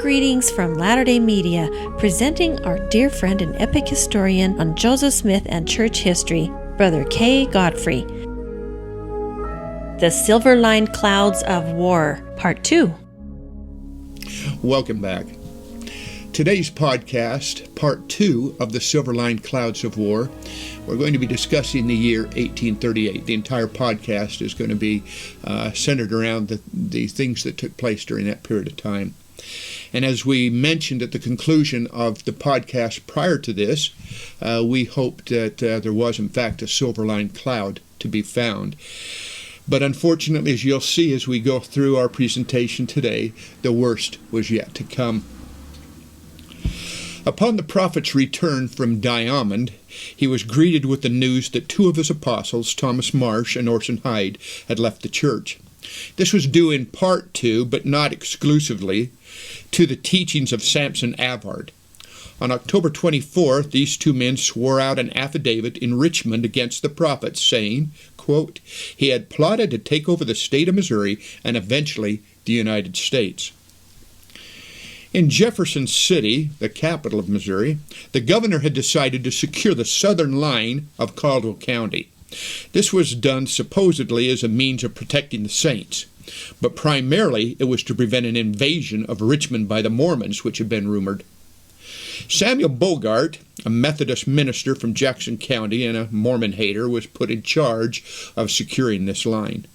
greetings from Latter-day Media, presenting our dear friend and epic historian on Joseph Smith and church history, Brother K. Godfrey. The Silver-Lined Clouds of War, Part 2. Welcome back. Today's podcast, Part 2 of the Silver-Lined Clouds of War, we're going to be discussing the year 1838. The entire podcast is going to be centered around the things that took place during that period of time. And as we mentioned at the conclusion of the podcast prior to this, we hoped that there was, in fact, a silver-lined cloud to be found. But unfortunately, as you'll see as we go through our presentation today, the worst was yet to come. Upon the prophet's return from Diamond, he was greeted with the news that two of his apostles, Thomas Marsh and Orson Hyde, had left the church. This was due in part to, but not exclusively, to the teachings of Samson Avard. On October 24th, these two men swore out an affidavit in Richmond against the prophet, saying, quote, he had plotted to take over the state of Missouri and eventually the United States. In Jefferson City, the capital of Missouri, the governor had decided to secure the southern line of Caldwell County. This was done supposedly as a means of protecting the saints, but primarily it was to prevent an invasion of Richmond by the Mormons, which had been rumored. Samuel Bogart, a Methodist minister from Jackson County and a Mormon hater, was put in charge of securing this line.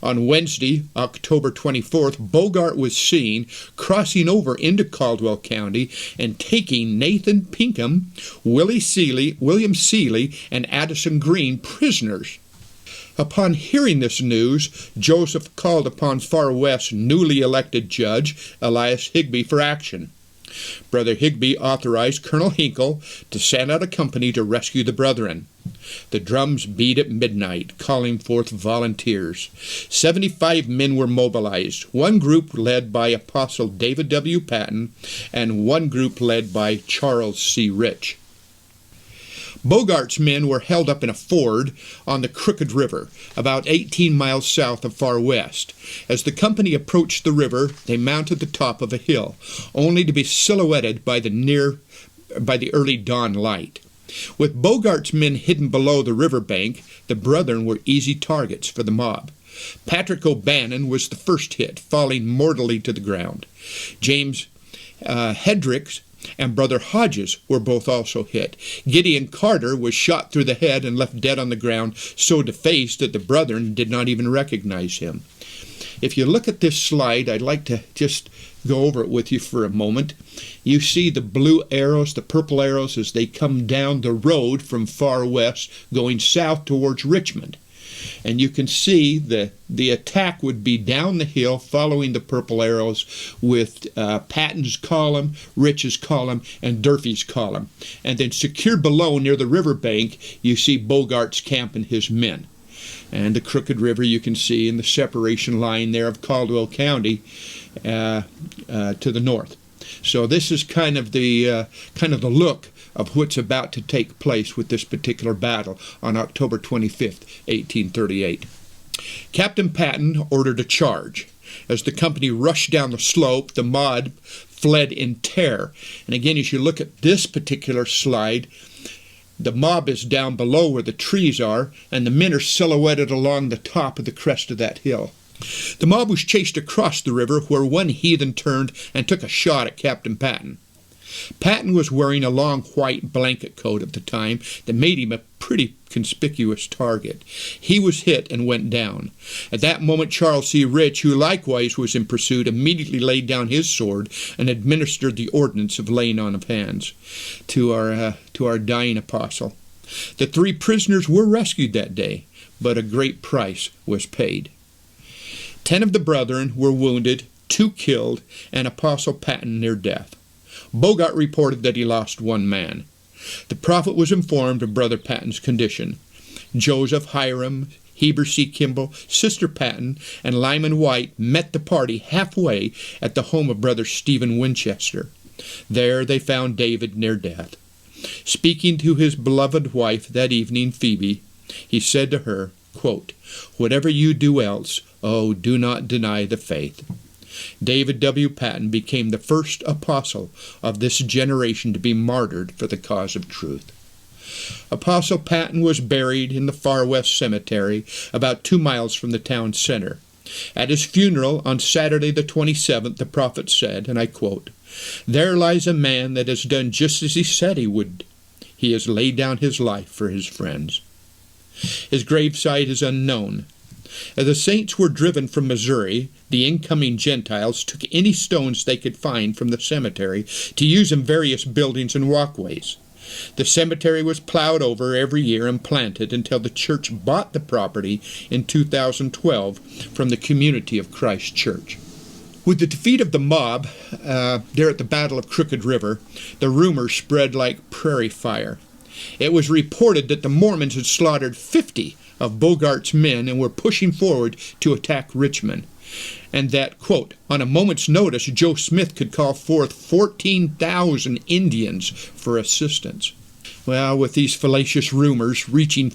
On Wednesday, October 24th, Bogart was seen crossing over into Caldwell County and taking Nathan Pinkham, William Seeley, and Addison Green prisoners. Upon hearing this news, Joseph called upon Far West's newly elected judge, Elias Higbee, for action. Brother Higbee authorized Colonel Hinkle to send out a company to rescue the brethren. The drums beat at midnight, calling forth volunteers. 75 men were mobilized, one group led by Apostle David W. Patton, and one group led by Charles C. Rich. Bogart's men were held up in a ford on the Crooked River, about 18 miles south of Far West. As the company approached the river, they mounted the top of a hill, only to be silhouetted by the early dawn light. With Bogart's men hidden below the riverbank, the brethren were easy targets for the mob. Patrick O'Bannon was the first hit, falling mortally to the ground. James Hendricks and Brother Hodges were both also hit. Gideon Carter was shot through the head and left dead on the ground, so defaced that the brethren did not even recognize him. If you look at this slide, I'd like to just go over it with you for a moment. You see the blue arrows, the purple arrows, as they come down the road from Far West going south towards Richmond. And you can see the attack would be down the hill following the purple arrows with Patton's column, Rich's column, and Durfee's column. And then secured below near the riverbank, you see Bogart's camp and his men. And the Crooked River you can see in the separation line there of Caldwell County to the north. So this is kind of the look of what's about to take place with this particular battle on October 25th, 1838. Captain Patton ordered a charge. As the company rushed down the slope, the mob fled in terror. And again, as you look at this particular slide, the mob is down below where the trees are, and the men are silhouetted along the top of the crest of that hill. The mob was chased across the river, where one heathen turned and took a shot at Captain Patton. Patton was wearing a long white blanket coat at the time that made him a pretty conspicuous target. He was hit and went down. At that moment, Charles C. Rich, who likewise was in pursuit, immediately laid down his sword and administered the ordinance of laying on of hands to our dying apostle. The three prisoners were rescued that day, but a great price was paid. 10 of the brethren were wounded, 2 killed, and Apostle Patton near death. Bogart reported that he lost 1 man. The prophet was informed of Brother Patton's condition. Joseph, Hiram, Heber C. Kimball, Sister Patton, and Lyman White met the party halfway at the home of Brother Stephen Winchester. There they found David near death. Speaking to his beloved wife that evening, Phoebe, he said to her, quote, whatever you do else, oh, do not deny the faith. David W. Patton became the first apostle of this generation to be martyred for the cause of truth. Apostle Patton was buried in the Far West Cemetery, about 2 miles from the town center. At his funeral on Saturday the 27th, the prophet said, and I quote, "There lies a man that has done just as he said he would. He has laid down his life for his friends." His gravesite is unknown. As the saints were driven from Missouri, the incoming Gentiles took any stones they could find from the cemetery to use in various buildings and walkways. The cemetery was plowed over every year and planted until the church bought the property in 2012 from the Community of Christ Church. With the defeat of the mob there at the Battle of Crooked River, the rumors spread like prairie fire. It was reported that the Mormons had slaughtered 50 of Bogart's men and were pushing forward to attack Richmond, and that, quote, on a moment's notice, Joe Smith could call forth 14,000 Indians for assistance. Well, with these fallacious rumors reaching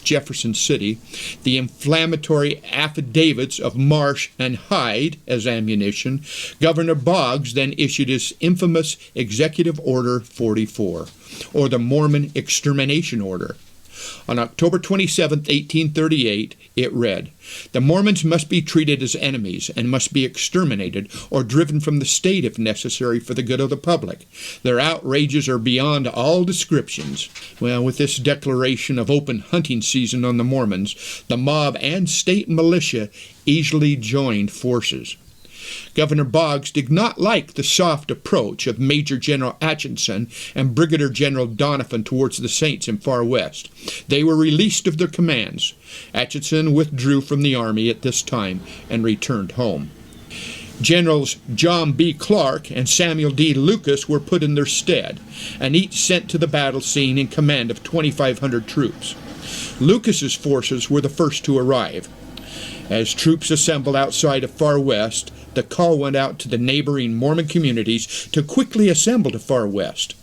Jefferson City, the inflammatory affidavits of Marsh and Hyde as ammunition, Governor Boggs then issued his infamous Executive Order 44, or the Mormon Extermination Order. On October 27, 1838, it read, "The Mormons must be treated as enemies and must be exterminated or driven from the state if necessary for the good of the public. Their outrages are beyond all descriptions." Well, with this declaration of open hunting season on the Mormons, the mob and state militia easily joined forces. Governor Boggs did not like the soft approach of Major General Atchison and Brigadier General Doniphan towards the Saints in Far West. They were released of their commands. Atchison withdrew from the army at this time and returned home. Generals John B. Clark and Samuel D. Lucas were put in their stead, and each sent to the battle scene in command of 2,500 troops. Lucas's forces were the first to arrive. As troops assembled outside of Far West, the call went out to the neighboring Mormon communities to quickly assemble to Far West.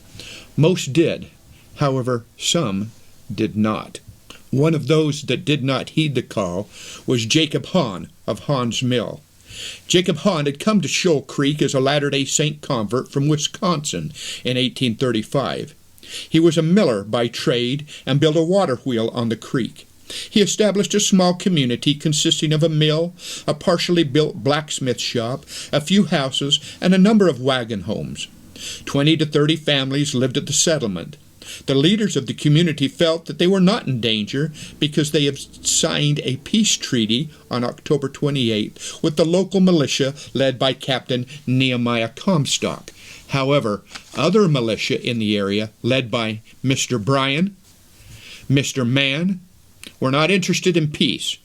Most did. However, some did not. One of those that did not heed the call was Jacob Hawn of Hawn's Mill. Jacob Hawn had come to Shoal Creek as a Latter-day Saint convert from Wisconsin in 1835. He was a miller by trade and built a water wheel on the creek. He established a small community consisting of a mill, a partially built blacksmith shop, a few houses, and a number of wagon homes. 20 to 30 families lived at the settlement. The leaders of the community felt that they were not in danger because they had signed a peace treaty on October 28 with the local militia led by Captain Nehemiah Comstock. However, other militia in the area, led by Mr. Bryan, Mr. Mann, were not interested in peace.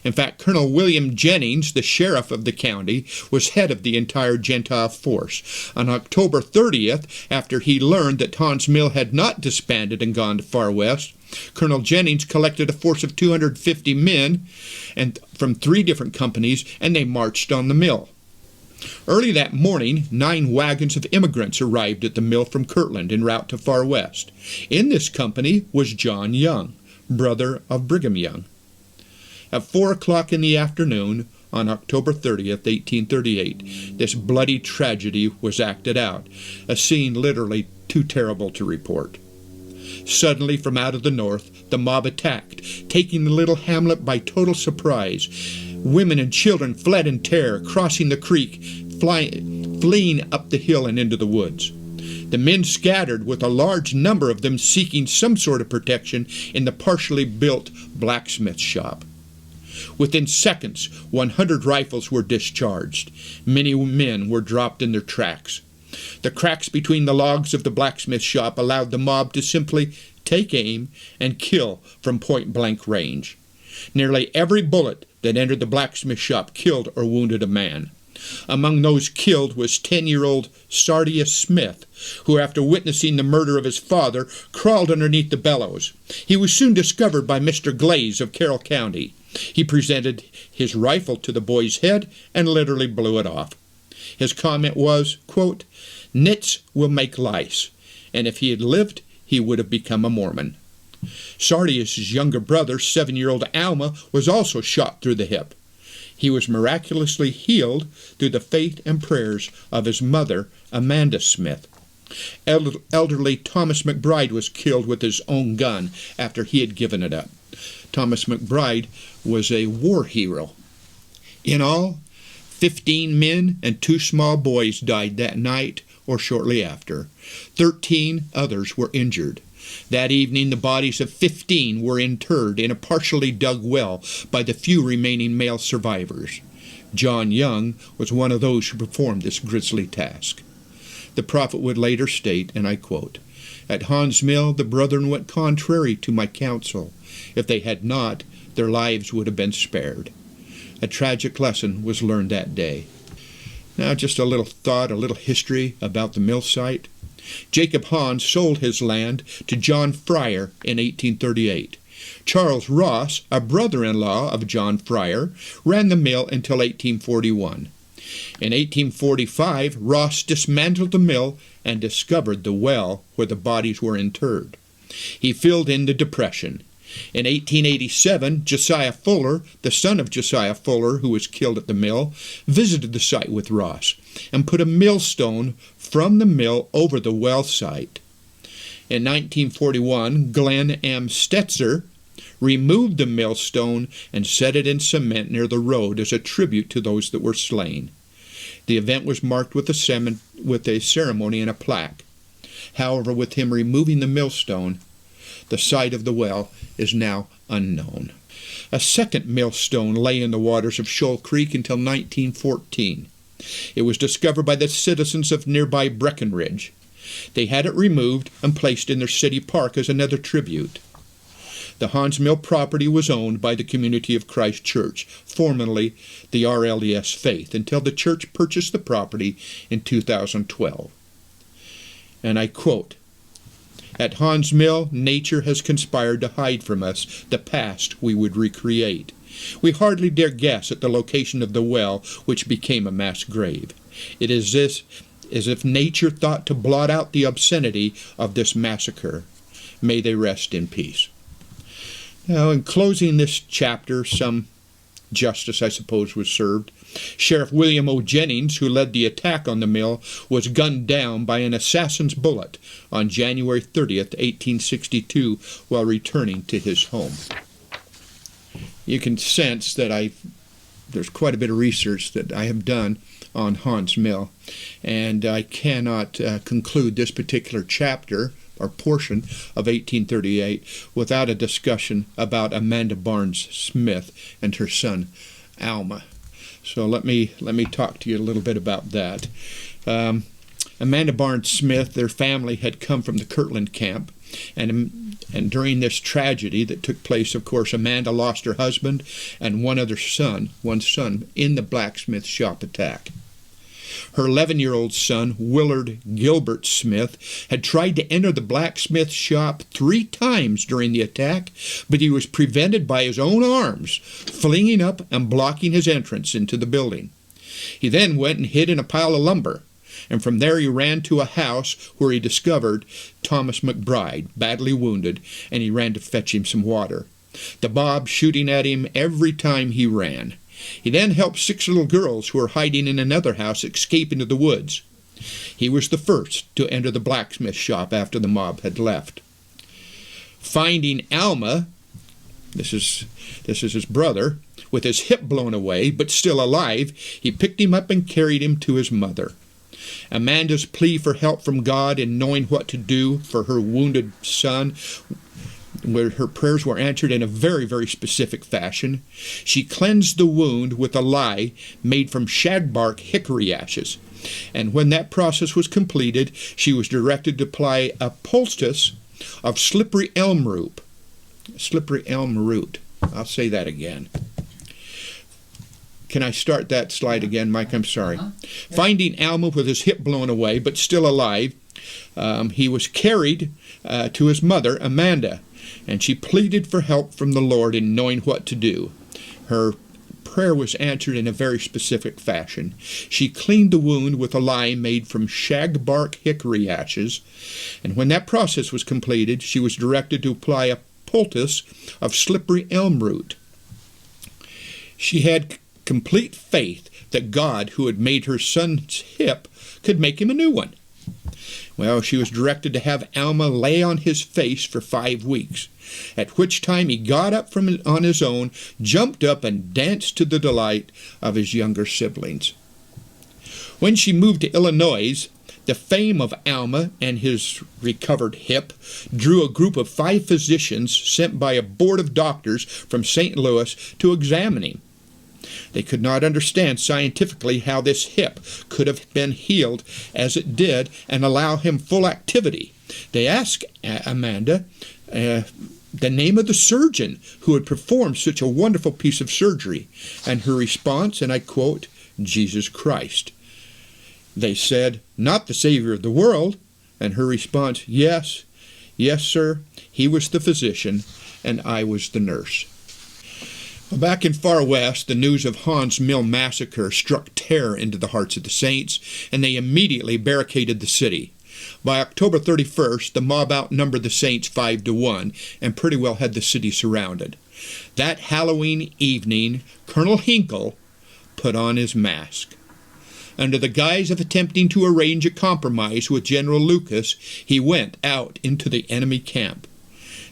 In fact, Colonel William Jennings, the sheriff of the county, was head of the entire Gentile force. On October 30th, after he learned that Hawn's Mill had not disbanded and gone to Far West, Colonel Jennings collected a force of 250 men and from 3 different companies, and they marched on the mill. Early that morning, 9 wagons of immigrants arrived at the mill from Kirtland en route to Far West. In this company was John Young, brother of Brigham Young. At 4 o'clock in the afternoon, on October 30th, 1838, this bloody tragedy was acted out, a scene literally too terrible to report. Suddenly, from out of the north, the mob attacked, taking the little hamlet by total surprise. Women and children fled in terror, crossing the creek, fleeing up the hill and into the woods. The men scattered, with a large number of them seeking some sort of protection in the partially built blacksmith shop. Within seconds, 100 rifles were discharged. Many men were dropped in their tracks. The cracks between the logs of the blacksmith shop allowed the mob to simply take aim and kill from point-blank range. Nearly every bullet that entered the blacksmith shop killed or wounded a man. Among those killed was 10-year-old Sardius Smith, who, after witnessing the murder of his father, crawled underneath the bellows. He was soon discovered by Mr. Glaze of Carroll County. He presented his rifle to the boy's head and literally blew it off. His comment was, quote, "Nits will make lice, and if he had lived, he would have become a Mormon." Sardius' younger brother, 7-year-old Alma, was also shot through the hip. He was miraculously healed through the faith and prayers of his mother, Amanda Smith. Elderly Thomas McBride was killed with his own gun after he had given it up. Thomas McBride was a war hero. In all, 15 men and 2 small boys died that night or shortly after. 13 others were injured. That evening, the bodies of 15 were interred in a partially dug well by the few remaining male survivors. John Young was one of those who performed this grisly task. The prophet would later state, and I quote, "At Hawn's Mill the brethren went contrary to my counsel. If they had not, their lives would have been spared." A tragic lesson was learned that day. Now just a little thought, a little history about the mill site. Jacob Hawn sold his land to John Fryer in 1838. Charles Ross, a brother-in-law of John Fryer, ran the mill until 1841. In 1845, Ross dismantled the mill and discovered the well where the bodies were interred. He filled in the depression. In 1887, Josiah Fuller, the son of Josiah Fuller, who was killed at the mill, visited the site with Ross and put a millstone from the mill over the well site. In 1941, Glenn M. Stetzer removed the millstone and set it in cement near the road as a tribute to those that were slain. The event was marked with a ceremony and a plaque. However, with him removing the millstone, the site of the well is now unknown. A second millstone lay in the waters of Shoal Creek until 1914. It was discovered by the citizens of nearby Breckenridge. They had it removed and placed in their city park as another tribute. The Hawn's Mill property was owned by the Community of Christ Church, formerly the RLDS Faith, until the church purchased the property in 2012. And I quote, "At Hawn's Mill, nature has conspired to hide from us the past we would recreate. We hardly dare guess at the location of the well which became a mass grave. It is as if nature thought to blot out the obscenity of this massacre. May they rest in peace." Now, in closing this chapter, some justice, I suppose, was served. Sheriff William O. Jennings, who led the attack on the mill, was gunned down by an assassin's bullet on January 30th, 1862, while returning to his home. You can sense that there's quite a bit of research that I have done on Hawn's Mill, and I cannot conclude this particular chapter or portion of 1838 without a discussion about Amanda Barnes Smith and her son Alma. So let me talk to you a little bit about that. Amanda Barnes Smith, their family had come from the Kirtland camp, and during this tragedy that took place, of course, Amanda lost her husband and one son in the blacksmith shop attack. Her 11-year-old son, Willard Gilbert Smith, had tried to enter the blacksmith shop 3 times during the attack, but he was prevented by his own arms, flinging up and blocking his entrance into the building. He then went and hid in a pile of lumber, and from there he ran to a house where he discovered Thomas McBride, badly wounded, and he ran to fetch him some water, the mob shooting at him every time he ran. He then helped 6 little girls who were hiding in another house escape into the woods. He was the first to enter the blacksmith shop after the mob had left. Finding Alma, this is his brother, with his hip blown away but still alive, he picked him up and carried him to his mother. Amanda's plea for help from God in knowing what to do for her wounded son, where her prayers were answered in a very, very specific fashion. She cleansed the wound with a lye made from shagbark hickory ashes, and when that process was completed, she was directed to apply a poultice of slippery elm root. I'll say that again. Can I start that slide again, Mike? I'm sorry. Finding Alma with his hip blown away but still alive, he was carried to his mother, Amanda, and she pleaded for help from the Lord in knowing what to do. Her prayer was answered in a very specific fashion. She cleaned the wound with a lye made from shagbark hickory ashes, and when that process was completed, she was directed to apply a poultice of slippery elm root. She had complete faith that God, who had made her son's hip, could make him a new one. Well, she was directed to have Alma lay on his face for 5 weeks, at which time he got up on his own, jumped up, and danced to the delight of his younger siblings. When she moved to Illinois, the fame of Alma and his recovered hip drew a group of 5 physicians sent by a board of doctors from St. Louis to examine him. They could not understand scientifically how this hip could have been healed as it did and allow him full activity. They asked Amanda the name of the surgeon who had performed such a wonderful piece of surgery, and her response, and I quote, "Jesus Christ." They said, "Not the Savior of the world," and her response, "Yes, sir, he was the physician, and I was the nurse." Back in far west, the news of Hawn's Mill massacre struck terror into the hearts of the saints, and they immediately barricaded the city. By October 31st, the mob outnumbered the saints 5-1 and pretty well had the city surrounded. That Halloween evening, Colonel Hinkle put on his mask. Under the guise of attempting to arrange a compromise with General Lucas, he went out into the enemy camp.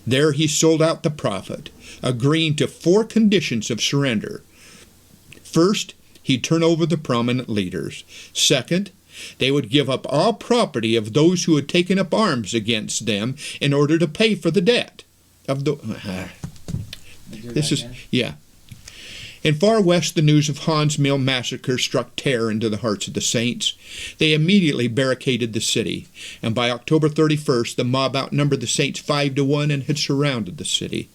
There he sold out the prophet, agreeing to 4 conditions of surrender. First, he'd turn over the prominent leaders. Second, they would give up all property of those who had taken up arms against them in order to pay for the debt of the... In far west, the news of Hawn's Mill massacre struck terror into the hearts of the saints. They immediately barricaded the city, and by October 31st, the mob outnumbered the saints 5-1 and had surrounded the city.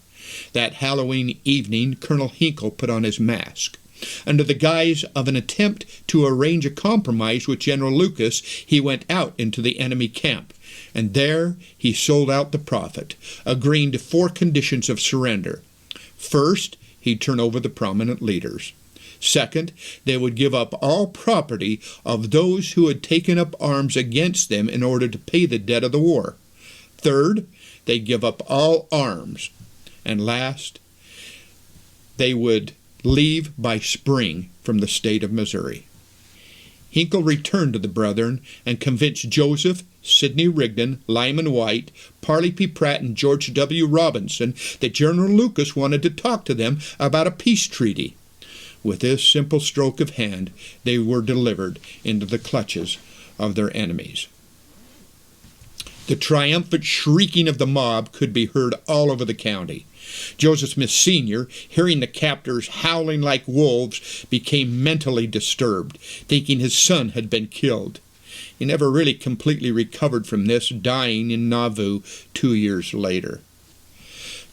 That Halloween evening, Colonel Hinkle put on his mask. Under the guise of an attempt to arrange a compromise with General Lucas, he went out into the enemy camp, and there he sold out the prophet, agreeing to 4 conditions of surrender. First, he'd turn over the prominent leaders. Second, they would give up all property of those who had taken up arms against them in order to pay the debt of the war. Third, they'd give up all arms. And last, they would leave by spring from the state of Missouri. Hinkle returned to the brethren and convinced Joseph, Sidney Rigdon, Lyman White, Parley P. Pratt, and George W. Robinson that General Lucas wanted to talk to them about a peace treaty. With this simple stroke of hand, they were delivered into the clutches of their enemies. The triumphant shrieking of the mob could be heard all over the county. Joseph Smith Sr., hearing the captors howling like wolves, became mentally disturbed, thinking his son had been killed. He never really completely recovered from this, dying in Nauvoo 2 years later.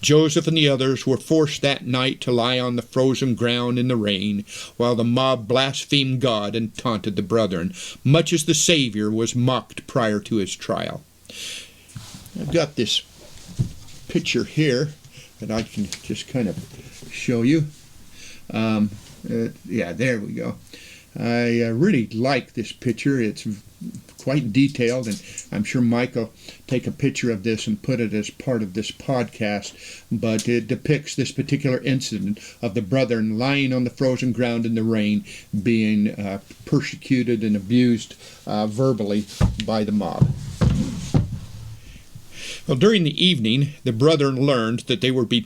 Joseph and the others were forced that night to lie on the frozen ground in the rain, while the mob blasphemed God and taunted the brethren, much as the Savior was mocked prior to his trial. I've got this picture here that I can just kind of show you. Yeah, there we go. I really like this picture. It's quite detailed, and I'm sure Mike will take a picture of this and put it as part of this podcast, but it depicts this particular incident of the brethren lying on the frozen ground in the rain, being persecuted and abused verbally by the mob. Well, during the evening, the brethren learned that they would be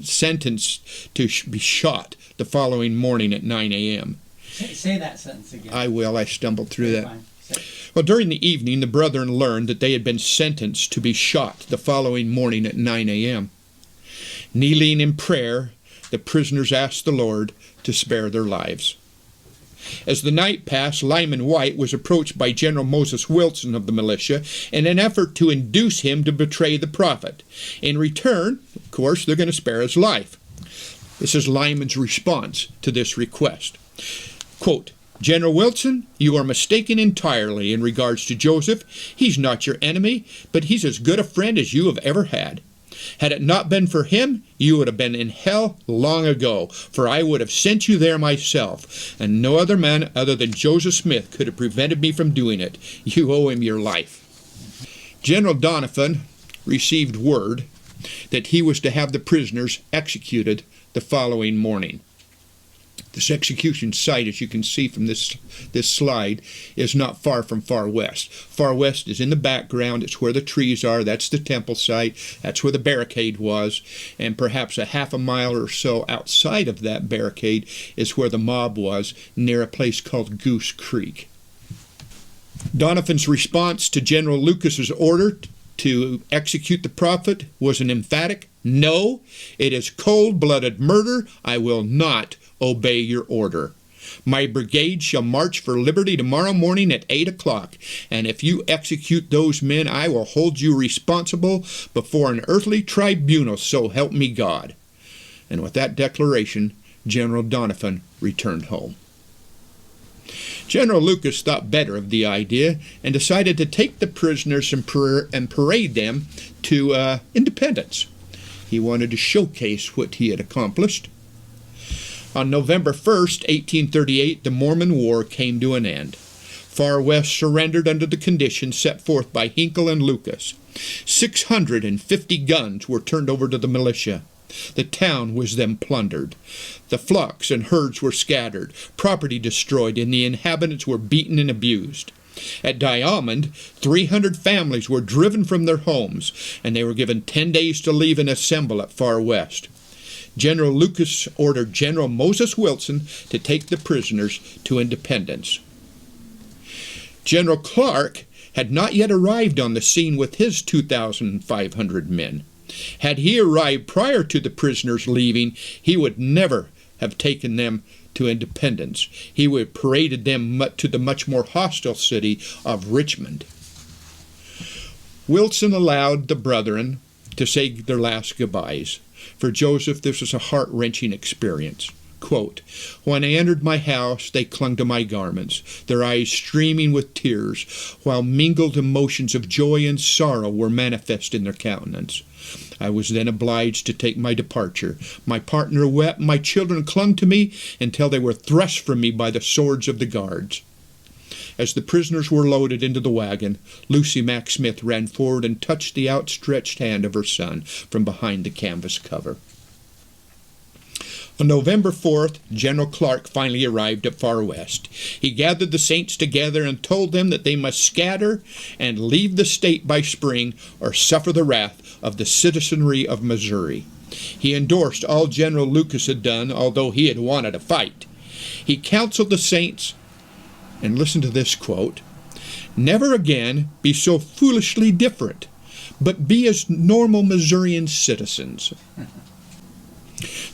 sentenced to be shot the following morning at 9 a.m. Say that sentence again. I will. I stumbled through that. Fine. Well, during the evening, the brethren learned that they had been sentenced to be shot the following morning at 9 a.m. Kneeling in prayer, the prisoners asked the Lord to spare their lives. As the night passed, Lyman White was approached by General Moses Wilson of the militia in an effort to induce him to betray the prophet. In return, of course, they're going to spare his life. This is Lyman's response to this request. Quote, "General Wilson, you are mistaken entirely in regards to Joseph. He's not your enemy, but he's as good a friend as you have ever had. Had it not been for him, you would have been in hell long ago, for I would have sent you there myself, and no other man other than Joseph Smith could have prevented me from doing it. You owe him your life." General Doniphan received word that he was to have the prisoners executed the following morning. This execution site, as you can see from this slide, is not far from Far West. Far West is in the background. It's where the trees are. That's the temple site. That's where the barricade was. And perhaps a half a mile or so outside of that barricade is where the mob was, near a place called Goose Creek. Doniphan's response to General Lucas's order to execute the prophet was an emphatic, "No, it is cold-blooded murder. I will not obey your order. My brigade shall march for liberty tomorrow morning at 8 o'clock, and if you execute those men, I will hold you responsible before an earthly tribunal, so help me God." And with that declaration, General Doniphan returned home. General Lucas thought better of the idea and decided to take the prisoners and parade them to Independence. He wanted to showcase what he had accomplished. On November 1st, 1838, the Mormon War came to an end. Far West surrendered under the conditions set forth by Hinkle and Lucas. 650 guns were turned over to the militia. The town was then plundered. The flocks and herds were scattered, property destroyed, and the inhabitants were beaten and abused. At Diamond, 300 families were driven from their homes, and they were given 10 days to leave and assemble at Far West. General Lucas ordered General Moses Wilson to take the prisoners to Independence. General Clark had not yet arrived on the scene with his 2,500 men. Had he arrived prior to the prisoners leaving, he would never have taken them to Independence. He would have paraded them to the much more hostile city of Richmond. Wilson allowed the brethren to say their last goodbyes. For Joseph, this was a heart-wrenching experience. Quote, "When I entered my house, they clung to my garments, their eyes streaming with tears, while mingled emotions of joy and sorrow were manifest in their countenance. I was then obliged to take my departure. My partner wept, my children clung to me until they were thrust from me by the swords of the guards." As the prisoners were loaded into the wagon, Lucy Mack Smith ran forward and touched the outstretched hand of her son from behind the canvas cover. On November 4th, General Clark finally arrived at Far West. He gathered the saints together and told them that they must scatter and leave the state by spring or suffer the wrath of the citizenry of Missouri. He endorsed all General Lucas had done, although he had wanted a fight. He counseled the saints, and listen to this quote, "Never again be so foolishly different, but be as normal Missourian citizens."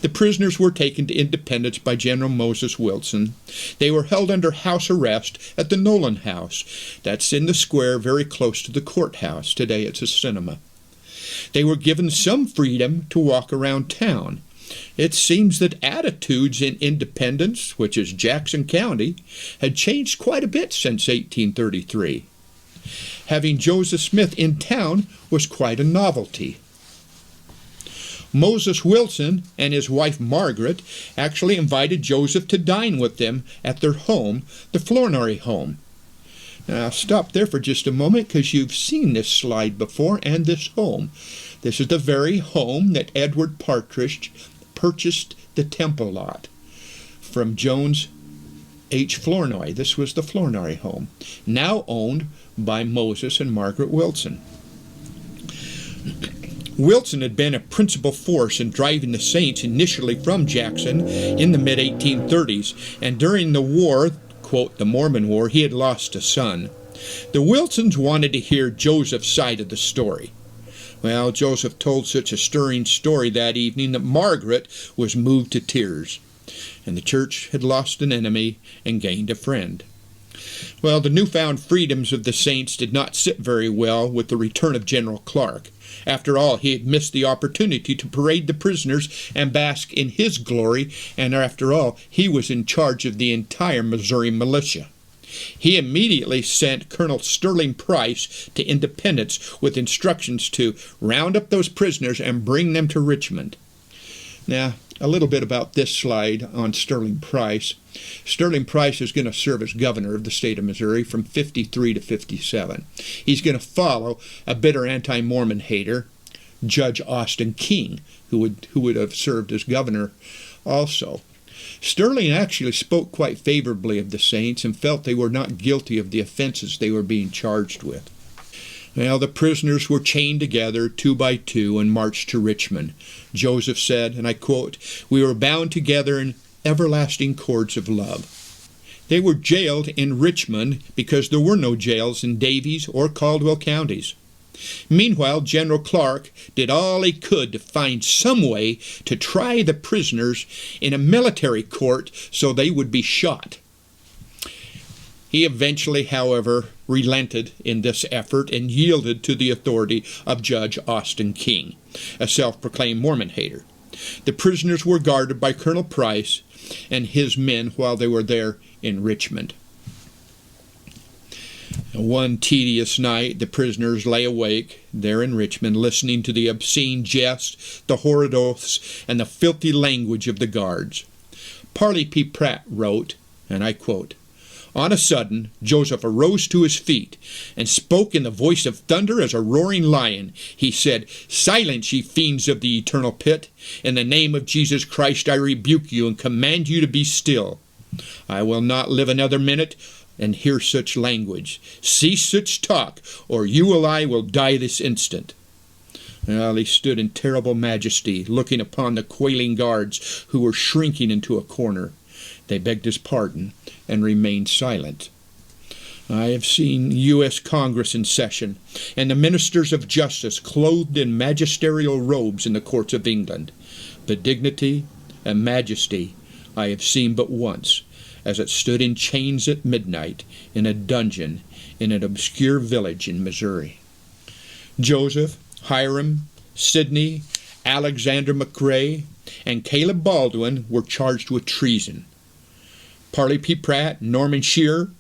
The prisoners were taken to Independence by General Moses Wilson. They were held under house arrest at the Nolan House. That's in the square very close to the courthouse. Today it's a cinema. They were given some freedom to walk around town. It seems that attitudes in Independence, which is Jackson County, had changed quite a bit since 1833. Having Joseph Smith in town was quite a novelty. Moses Wilson and his wife Margaret actually invited Joseph to dine with them at their home, the Flournoy Home. Now, I'll stop there for just a moment because you've seen this slide before and this home. This is the very home that Edward Partridge purchased the temple lot from Jones H. Flournoy. This was the Flournoy Home, now owned by Moses and Margaret Wilson. Wilson had been a principal force in driving the saints initially from Jackson in the mid-1830s, and during the war, quote, the Mormon War, he had lost a son. The Wilsons wanted to hear Joseph's side of the story. Well, Joseph told such a stirring story that evening that Margaret was moved to tears, and the church had lost an enemy and gained a friend. Well, the newfound freedoms of the saints did not sit very well with the return of General Clark. After all, he had missed the opportunity to parade the prisoners and bask in his glory, and after all, he was in charge of the entire Missouri militia. He immediately sent Colonel Sterling Price to Independence with instructions to round up those prisoners and bring them to Richmond. Now, a little bit about this slide on Sterling Price. Sterling Price is going to serve as governor of the state of Missouri from 53 to 57. He's going to follow a bitter anti-Mormon hater, Judge Austin King, who would have served as governor also. Sterling actually spoke quite favorably of the saints and felt they were not guilty of the offenses they were being charged with. Well, the prisoners were chained together 2 by 2 and marched to Richmond. Joseph said, and I quote, "We were bound together in everlasting cords of love." They were jailed in Richmond because there were no jails in Davies or Caldwell counties. Meanwhile, General Clark did all he could to find some way to try the prisoners in a military court so they would be shot. He eventually, however, relented in this effort and yielded to the authority of Judge Austin King, a self-proclaimed Mormon hater. The prisoners were guarded by Colonel Price and his men while they were there in Richmond. One tedious night, the prisoners lay awake there in Richmond, listening to the obscene jests, the horrid oaths, and the filthy language of the guards. Parley P. Pratt wrote, and I quote, "On a sudden, Joseph arose to his feet, and spoke in the voice of thunder as a roaring lion. He said, 'Silence, ye fiends of the eternal pit! In the name of Jesus Christ I rebuke you, and command you to be still. I will not live another minute and hear such language. Cease such talk, or you or I will die this instant.' Well, he stood in terrible majesty, looking upon the quailing guards who were shrinking into a corner. They begged his pardon and remained silent. I have seen U.S. Congress in session, and the ministers of justice clothed in magisterial robes in the courts of England. But dignity and majesty I have seen but once, as it stood in chains at midnight in a dungeon in an obscure village in Missouri. Joseph, Hiram, Sidney, Alexander McRae, and Caleb Baldwin were charged with treason. Parley P. Pratt, Norman Shearer,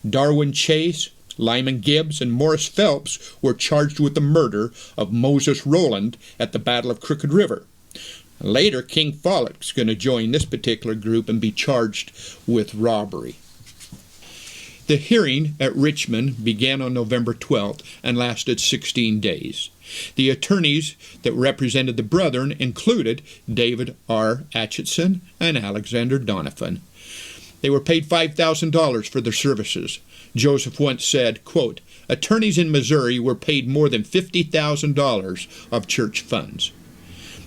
Darwin Chase, Lyman Gibbs, and Morris Phelps were charged with the murder of Moses Rowland at the Battle of Crooked River. Later, King Follett's going to join this particular group and be charged with robbery. The hearing at Richmond began on November 12th and lasted 16 days. The attorneys that represented the brethren included David R. Atchison and Alexander Donovan. They were paid $5,000 for their services. Joseph once said, quote, "Attorneys in Missouri were paid more than $50,000 of church funds."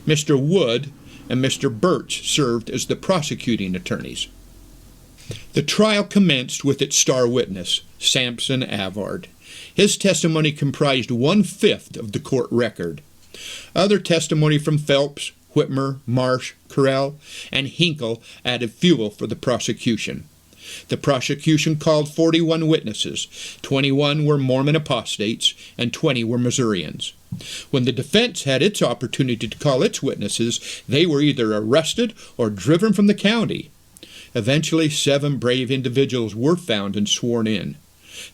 Mr. Wood and Mr. Birch served as the prosecuting attorneys. The trial commenced with its star witness, Samson Avard. His testimony comprised 1/5 of the court record. Other testimony from Phelps, Whitmer, Marsh, Carell, and Hinkle added fuel for the prosecution. The prosecution called 41 witnesses. 21 were Mormon apostates, and 20 were Missourians. When the defense had its opportunity to call its witnesses, they were either arrested or driven from the county. Eventually, 7 brave individuals were found and sworn in.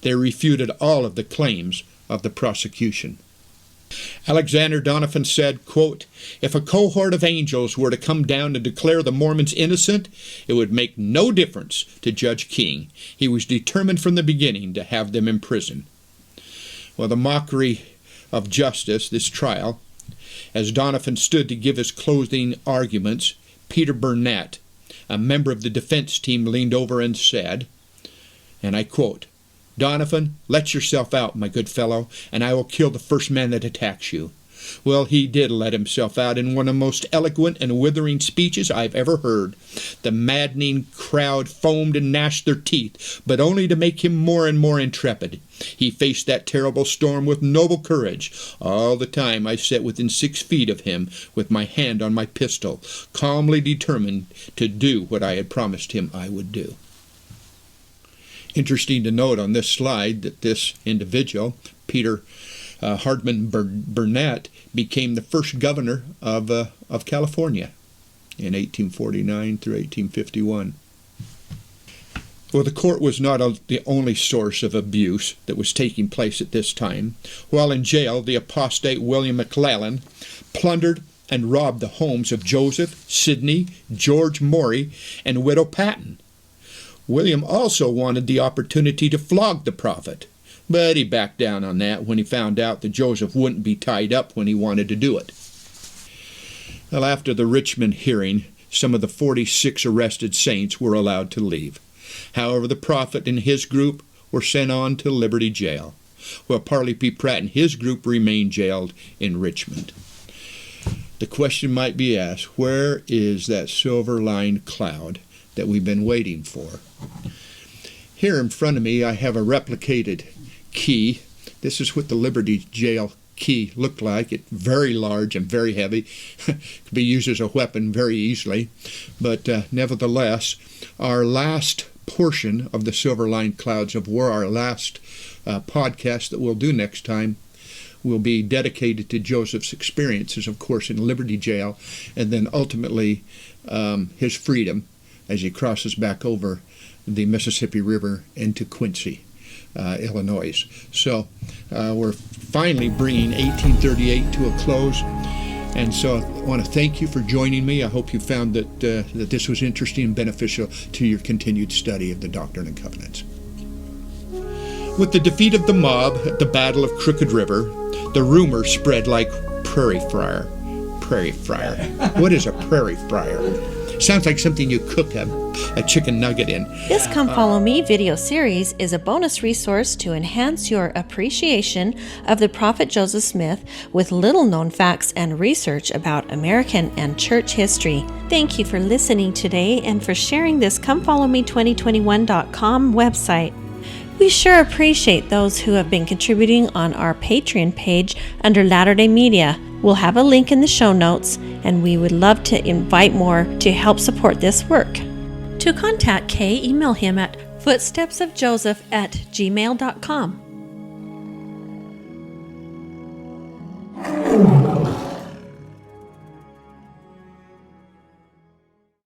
They refuted all of the claims of the prosecution. Alexander Donovan said, quote, "If a cohort of angels were to come down and declare the Mormons innocent, it would make no difference to Judge King. He was determined from the beginning to have them in prison." Well, the mockery of justice, this trial, as Donovan stood to give his closing arguments, Peter Burnett, a member of the defense team, leaned over and said, and I quote, "Donovan, let yourself out, my good fellow, and I will kill the first man that attacks you." Well, he did let himself out in one of the most eloquent and withering speeches I've ever heard. The maddening crowd foamed and gnashed their teeth, but only to make him more and more intrepid. He faced that terrible storm with noble courage. All the time I sat within 6 feet of him with my hand on my pistol, calmly determined to do what I had promised him I would do. Interesting to note on this slide that this individual, Peter Hardeman Burnett, became the first governor of California in 1849 through 1851. Well, the court was not the only source of abuse that was taking place at this time. While in jail, the apostate William McClellan plundered and robbed the homes of Joseph, Sidney, George Morey, and Widow Patton. William also wanted the opportunity to flog the prophet, but he backed down on that when he found out that Joseph wouldn't be tied up when he wanted to do it. Well, after the Richmond hearing, some of the 46 arrested saints were allowed to leave. However, the prophet and his group were sent on to Liberty Jail, while Parley P. Pratt and his group remained jailed in Richmond. The question might be asked, where is that silver-lined cloud that we've been waiting for? Here in front of me I have a replicated key. This is what the Liberty Jail key looked like. It's very large and very heavy. Could be used as a weapon very easily. But nevertheless, our last portion of the silver-lined clouds of war, our last podcast that we'll do next time, will be dedicated to Joseph's experiences, of course, in Liberty Jail, and then ultimately his freedom as he crosses back over the Mississippi River into Quincy, Illinois. So we're finally bringing 1838 to a close. And so I want to thank you for joining me. I hope you found that this was interesting and beneficial to your continued study of the Doctrine and Covenants. With the defeat of the mob at the Battle of Crooked River, the rumor spread like prairie fryer. Prairie fryer. What is a prairie fryer? Sounds like something you cook a chicken nugget in. This Come Follow Me video series is a bonus resource to enhance your appreciation of the Prophet Joseph Smith with little-known facts and research about American and church history. Thank you for listening today and for sharing this ComeFollowMe2021.com website. We sure appreciate those who have been contributing on our Patreon page under Latter-day Media. We'll have a link in the show notes, and we would love to invite more to help support this work. To contact Kay, email him at footstepsofjoseph@gmail.com.